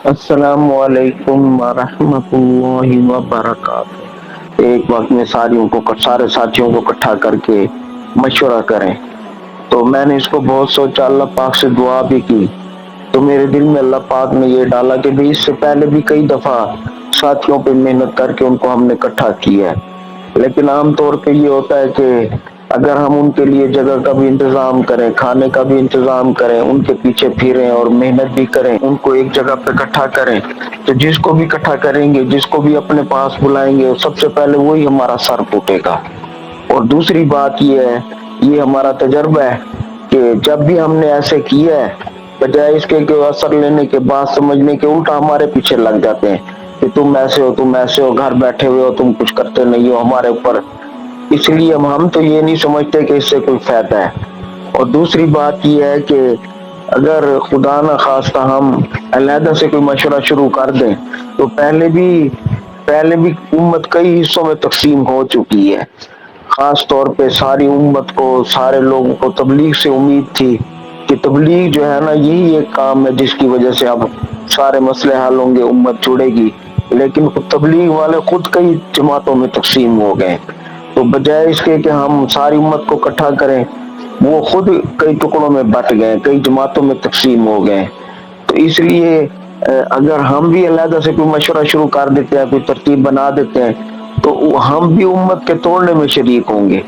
السلام علیکم ورحمۃ اللہ وبرکاتہ۔ ایک وقت میں سارے ساتھیوں کو اکٹھا کر کے مشورہ کریں، تو میں نے اس کو بہت سوچا، اللہ پاک سے دعا بھی کی، تو میرے دل میں اللہ پاک نے یہ ڈالا کہ بھی اس سے پہلے بھی کئی دفعہ ساتھیوں پہ محنت کر کے ان کو ہم نے اکٹھا کیا ہے، لیکن عام طور پہ یہ ہوتا ہے کہ اگر ہم ان کے لیے جگہ کا بھی انتظام کریں، کھانے کا بھی انتظام کریں، ان کے پیچھے پھریں اور محنت بھی کریں، ان کو ایک جگہ پہ اکٹھا کریں، تو جس کو بھی اکٹھا کریں گے، جس کو بھی اپنے پاس بلائیں گے، سب سے پہلے وہی ہمارا سر ٹوٹے گا۔ اور دوسری بات یہ ہے، یہ ہمارا تجربہ ہے کہ جب بھی ہم نے ایسے کیا ہے، بجائے اس کے کہ اثر لینے کے بعد سمجھنے کے، الٹا ہمارے پیچھے لگ جاتے ہیں کہ تم ایسے ہو، تم ایسے ہو، گھر بیٹھے ہوئے ہو، تم کچھ کرتے نہیں ہو ہمارے اوپر۔ اس لیے ہم تو یہ نہیں سمجھتے کہ اس سے کوئی فائدہ ہے۔ اور دوسری بات یہ ہے کہ اگر خدا نہ خواستہ ہم علیحدہ سے کوئی مشورہ شروع کر دیں، تو پہلے بھی امت کئی حصوں میں تقسیم ہو چکی ہے۔ خاص طور پہ ساری امت کو، سارے لوگوں کو تبلیغ سے امید تھی کہ تبلیغ جو ہے نا، یہی ایک کام ہے جس کی وجہ سے اب سارے مسئلے حل ہوں گے، امت جڑے گی۔ لیکن تبلیغ والے خود کئی جماعتوں میں تقسیم ہو گئے، تو بجائے اس کے کہ ہم ساری امت کو اکٹھا کریں، وہ خود کئی ٹکڑوں میں بٹ گئے، کئی جماعتوں میں تقسیم ہو گئے۔ تو اس لیے اگر ہم بھی علیحدہ سے کوئی مشورہ شروع کر دیتے ہیں، کوئی ترتیب بنا دیتے ہیں، تو ہم بھی امت کے توڑنے میں شریک ہوں گے۔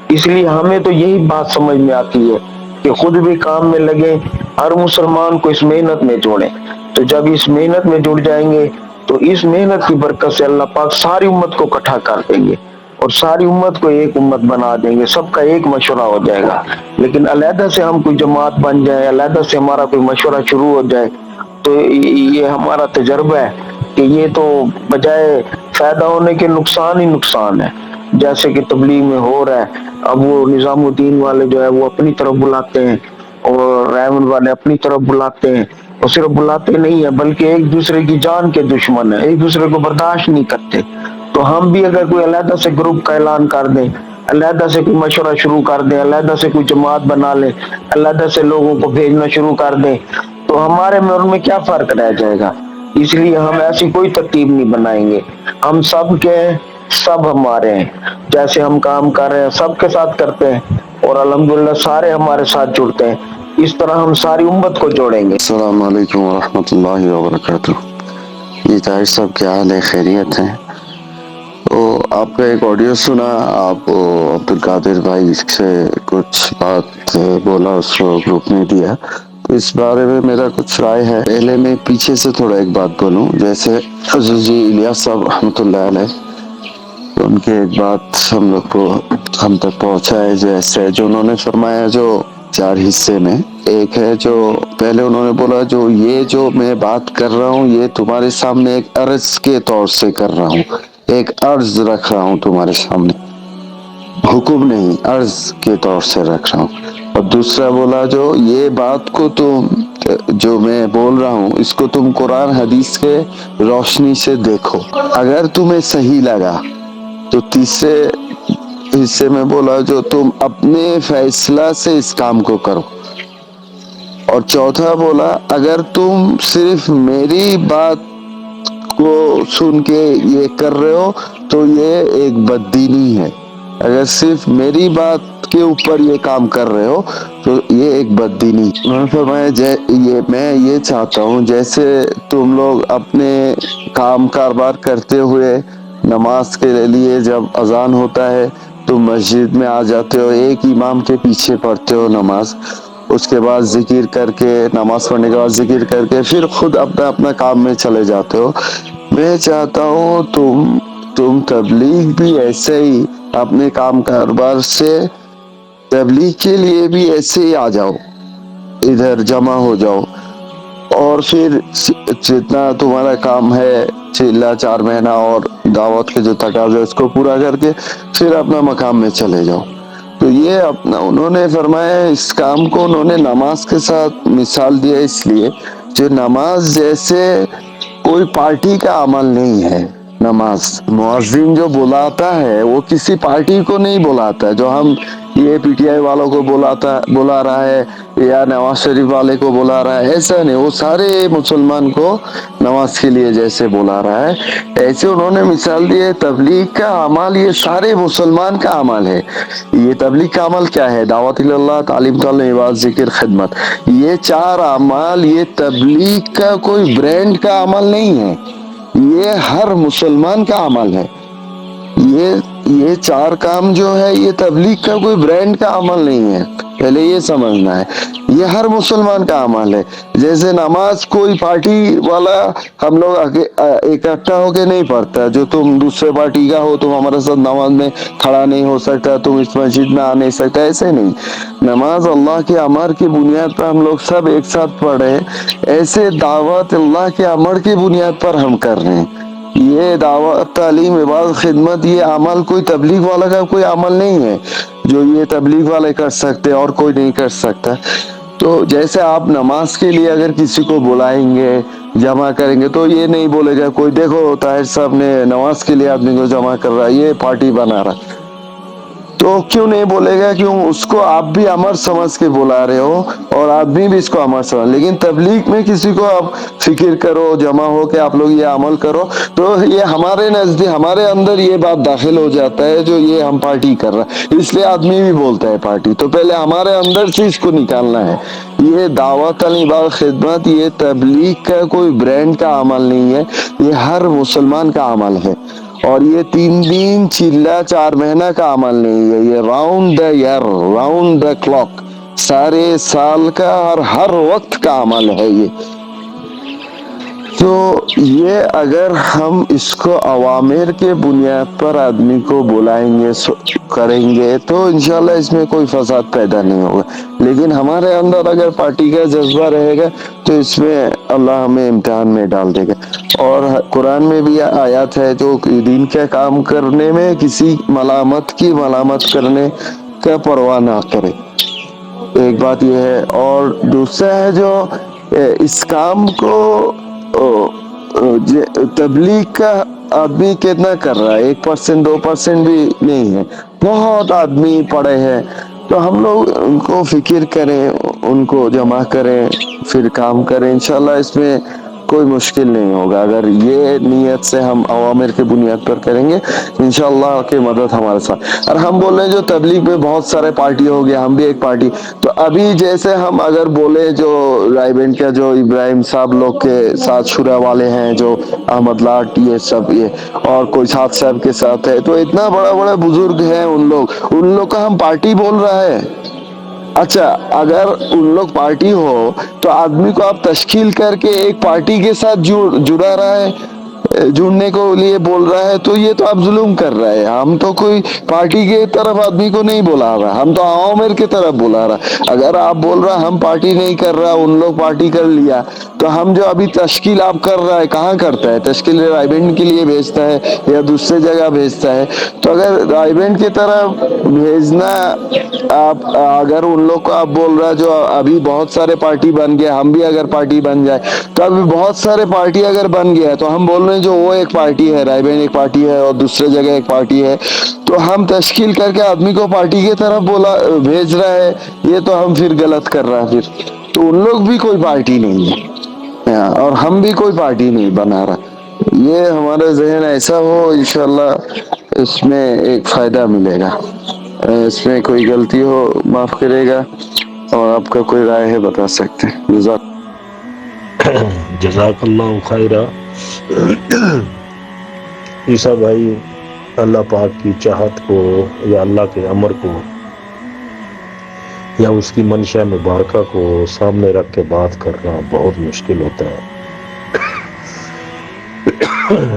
اس لیے ہمیں تو یہی بات سمجھ میں آتی ہے کہ خود بھی کام میں لگے، ہر مسلمان کو اس محنت میں جوڑیں۔ تو جب اس محنت میں جڑ جائیں گے، تو اس محنت کی برکت سے اللہ پاک ساری امت کو اکٹھا کر دیں گے اور ساری امت کو ایک امت بنا دیں گے، سب کا ایک مشورہ ہو جائے گا۔ لیکن علیحدہ سے ہم کوئی جماعت بن جائیں، علیحدہ سے ہمارا کوئی مشورہ شروع ہو جائے، تو یہ ہمارا تجربہ ہے کہ یہ تو بجائے فائدہ ہونے کے نقصان ہی نقصان ہے۔ جیسے کہ تبلیغ میں ہو رہا ہے، اب وہ نظام الدین والے جو ہے وہ اپنی طرف بلاتے ہیں، اور ریون والے اپنی طرف بلاتے ہیں، اور صرف بلاتے نہیں ہیں بلکہ ایک دوسرے کی جان کے دشمن ہیں، ایک دوسرے کو برداشت نہیں کرتے۔ تو ہم بھی اگر کوئی علیحدہ سے گروپ کا اعلان کر دیں، علیحدہ سے کوئی مشورہ شروع کر دیں، علیحدہ سے کوئی جماعت بنا لیں، علیحدہ سے لوگوں کو بھیجنا شروع کر دیں، تو ہمارے میں ان میں کیا فرق رہ جائے گا؟ اس لیے ہم ایسی کوئی ترتیب نہیں بنائیں گے، ہم سب کے ہیں، سب ہمارے ہیں، جیسے ہم کام کر رہے ہیں سب کے ساتھ کرتے ہیں، اور الحمدللہ سارے ہمارے ساتھ جڑتے ہیں۔ اس طرح ہم ساری امت کو جوڑیں گے۔ السلام علیکم ورحمۃ اللہ وبرکاتہ۔ جی طاہر صاحب، کیا حال ہے؟ خیریت ہے؟ تو آپ کا ایک آڈیو سنا، آپ عبد القادر بھائی سے کچھ بات بولا، اس کو گروپ میں دیا، تو اس بارے میں میرا کچھ رائے ہے۔ پہلے میں پیچھے سے تھوڑا ایک بات بولوں، جیسے حضرت جی الیاس صاحب رحمۃ اللہ علیہ، ان کے ایک بات ہم تک پہنچا ہے، جیسے جو انہوں نے فرمایا، جو 4 حصے میں ایک ہے، جو پہلے انہوں نے بولا، یہ جو میں بات کر رہا ہوں، یہ تمہارے سامنے ایک عرض کے طور سے کر رہا ہوں، ایک عرض رکھ رہا ہوں تمہارے سامنے، حکم نہیں، عرض کے طور سے رکھ رہا ہوں۔ اور دوسرا بولا، یہ بات کو جو میں بول رہا ہوں، اس کو تم قرآن حدیث کے روشنی سے دیکھو، اگر تمہیں صحیح لگا تو تیسرے حصے میں بولا، جو تم اپنے فیصلہ سے اس کام کو کرو، اور چوتھا بولا، اگر تم صرف میری بات کو سن کے یہ کر رہے ہو تو یہ ایک بددینی ہے، اگر صرف میری بات کے اوپر یہ کام کر رہے ہو تو یہ ایک بددینی۔ انہوں نے فرمایا، میں یہ چاہتا ہوں، جیسے تم لوگ اپنے کام کاروبار کرتے ہوئے نماز کے لیے جب اذان ہوتا ہے تو مسجد میں آ جاتے ہو، ایک امام کے پیچھے پڑھتے ہو نماز، اس کے بعد ذکر کر کے، نماز پڑھنے کے بعد ذکر کر کے پھر خود اپنا کام میں چلے جاتے ہو، میں چاہتا ہوں تم تبلیغ بھی ایسے ہی اپنے کام کاروبار سے تبلیغ کے لیے بھی ایسے ہی آ جاؤ، ادھر جمع ہو جاؤ، اور پھر جتنا تمہارا کام ہے 4 مہینہ اور دعوت کے جو تقاضے اس کو پورا کر کے پھر اپنا مقام میں چلے جاؤ۔ تو یہ انہوں نے فرمایا، اس کام کو انہوں نے نماز کے ساتھ مثال دیا، اس لیے جو نماز جیسے کوئی پارٹی کا عمل نہیں ہے۔ نماز مؤذن جو بلاتا ہے وہ کسی پارٹی کو نہیں بلاتا ہے، جو ہم یہ پی ٹی آئی والوں کو بلا رہا ہے یا نواز شریف والے کو بلا رہا ہے، ایسا نہیں، وہ سارے مسلمان کو نماز کے لیے جیسے بلا رہا ہے ایسے انہوں نے مثال دی ہے۔ تبلیغ کا عمل یہ سارے مسلمان کا عمل ہے۔ یہ تبلیغ کا عمل کیا ہے؟ دعوت اللہ، تعلیم، عبادت، ذکر، خدمت، یہ 4 اعمال یہ تبلیغ کا کوئی برانڈ کا عمل نہیں ہے، یہ ہر مسلمان کا عمل ہے۔ یہ 4 کام جو ہے یہ تبلیغ کا کوئی برانڈ کا عمل نہیں ہے، پہلے یہ سمجھنا ہے، یہ ہر مسلمان کا عمل ہے۔ جیسے نماز کوئی پارٹی والا ہم لوگ اکٹھا ہو کے نہیں پڑھتا، جو تم دوسرے پارٹی کا ہو تم ہمارے ساتھ نماز میں کھڑا نہیں ہو سکتا، تم اس مسجد میں آ نہیں سکتا، ایسے نہیں۔ نماز اللہ کے امر کی بنیاد پر ہم لوگ سب ایک ساتھ پڑھے، ایسے دعوت اللہ کے امر کی بنیاد پر ہم کر رہے ہیں۔ یہ دعوت، تعلیم، عبادت، خدمت، یہ عمل کوئی تبلیغ والا کا کوئی عمل نہیں ہے جو یہ تبلیغ والے کر سکتے اور کوئی نہیں کر سکتا۔ تو جیسے آپ نماز کے لیے اگر کسی کو بلائیں گے، جمع کریں گے، تو یہ نہیں بولے گا کوئی دیکھو طاہر صاحب نے نماز کے لیے آدمی کو جمع کر رہا ہے، یہ پارٹی بنا رہا، تو کیوں نہیں بولے گا؟ کیوں؟ اس کو آپ بھی امر سمجھ کے بلا رہے ہو اور آدمی بھی اس کو امر سمجھ۔ لیکن تبلیغ میں کسی کو آپ فکر کرو، جمع ہو کے آپ لوگ یہ عمل کرو، تو یہ ہمارے نزدیک، ہمارے اندر یہ بات داخل ہو جاتا ہے جو یہ ہم پارٹی کر رہا ہے، اس لیے آدمی بھی بولتا ہے پارٹی۔ تو پہلے ہمارے اندر سے اس کو نکالنا ہے۔ یہ دعوت، عبادت، خدمت، یہ تبلیغ کا کوئی برانڈ کا عمل نہیں ہے، یہ ہر مسلمان کا عمل ہے۔ اور یہ 3 دن چلا 4 مہینہ کا عمل نہیں ہے، یہ round the year, round the clock, سارے سال کا اور ہر وقت کا عمل ہے یہ۔ تو یہ اگر ہم اس کو اوامر کے بنیاد پر آدمی کو بلائیں گے، کریں گے، تو انشاءاللہ اس میں کوئی فساد پیدا نہیں ہوگا۔ لیکن ہمارے اندر اگر پارٹی کا جذبہ رہے گا تو اس میں اللہ ہمیں امتحان میں ڈال دے گا۔ اور قرآن میں بھی آیات ہے جو دین کا کام کرنے میں کسی ملامت کرنے کا پرواہ نہ کرے، ایک بات یہ ہے۔ اور دوسرا ہے جو اس کام کو تبلیغ کا آدمی کتنا کر رہا ہے، 1% 2% بھی نہیں ہے، بہت آدمی پڑے ہیں۔ تو ہم لوگ ان کو فکر کریں، ان کو جمع کریں، پھر کام کریں، انشاءاللہ اس میں کوئی مشکل نہیں ہوگا۔ اگر یہ نیت سے ہم اوامر کے بنیاد پر کریں گے، انشاءاللہ کی مدد ہمارے ساتھ۔ اور ہم بول رہے ہیں جو تبلیغ میں بہت سارے پارٹی ہو گیا، ہم بھی ایک پارٹی، تو ابھی جیسے ہم اگر بولے جو رائے بینٹ کا جو ابراہیم صاحب لوگ کے ساتھ شورا والے ہیں، جو احمد لاٹ، یہ سب، یہ اور کوئی ساتھ صاحب کے ساتھ ہے، تو اتنا بڑا بزرگ ہیں ان لوگ کا ہم پارٹی بول رہا ہے۔ اچھا، اگر ان لوگ پارٹی ہو تو آدمی کو آپ تشکیل کر کے ایک پارٹی کے ساتھ جڑا رہا ہے، جڑنے کو لیے بول رہا ہے، تو یہ تو آپ ظلم کر رہے ہیں۔ ہم تو کوئی پارٹی کے طرف آدمی کو نہیں بلا رہا، ہم تو عوامر کی طرف بلا رہا۔ اگر آپ بول رہا ہم پارٹی نہیں کر رہا، ان لوگ پارٹی کر لیا، تو ہم جو ابھی تشکیل آپ کر رہا ہے کہاں کرتا ہے؟ تشکیل رائے بینٹ کے لیے بھیجتا ہے یا دوسرے جگہ بھیجتا ہے؟ تو اگر رائے بینٹ کی طرف بھیجنا، آپ اگر ان لوگ کو آپ بول رہا جو ابھی بہت سارے پارٹی بن گیا، ہم بھی اگر پارٹی بن جائے، تو ابھی بہت سارے پارٹی اگر بن گیا تو ہم بول رہے ہیں جو وہ ایک پارٹی ہے، رائے بین ایک پارٹی ہے اور دوسرے جگہ ایک پارٹی ہے، تو ہم تشکیل کر کے آدمی کو پارٹی کی طرف بھیج رہا ہے، یہ تو ہم پھر غلط کر رہا ہے۔ پھر تو ان لوگ بھی کوئی پارٹی نہیں ہے اور ہم بھی کوئی پارٹی نہیں بنا رہا۔ یہ ہمارا ذہن ایسا ہو، انشاءاللہ اس میں ایک فائدہ ملے گا۔ اس میں کوئی غلطی ہو معاف کرے گا، اور آپ کا کوئی رائے ہے بتا سکتے ہیں۔ جزاک اللہ خیرہ۔ عیسیٰ بھائی، اللہ پاک کی چاہت کو یا اللہ کے امر کو یا اس کی منشا مبارکہ کو سامنے رکھ کے بات کرنا بہت مشکل ہوتا ہے،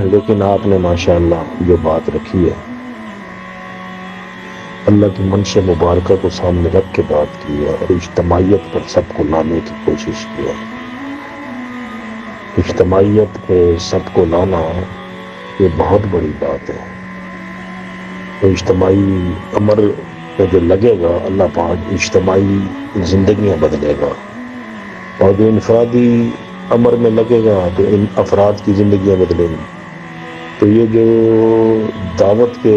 لیکن آپ نے ماشاءاللہ جو بات رکھی ہے، اللہ کی منشا مبارکہ کو سامنے رکھ کے بات کی ہے اور اجتماعیت پر سب کو لانے کی کوشش کی ہے۔ اجتماعیت پہ سب کو لانا یہ بہت بڑی بات ہے۔ تو اجتماعی امر پہ جو لگے گا، اللہ پاک اجتماعی زندگیاں بدلے گا، اور جو انفرادی امر میں لگے گا تو ان افراد کی زندگیاں بدلیں گی۔ تو یہ جو دعوت کے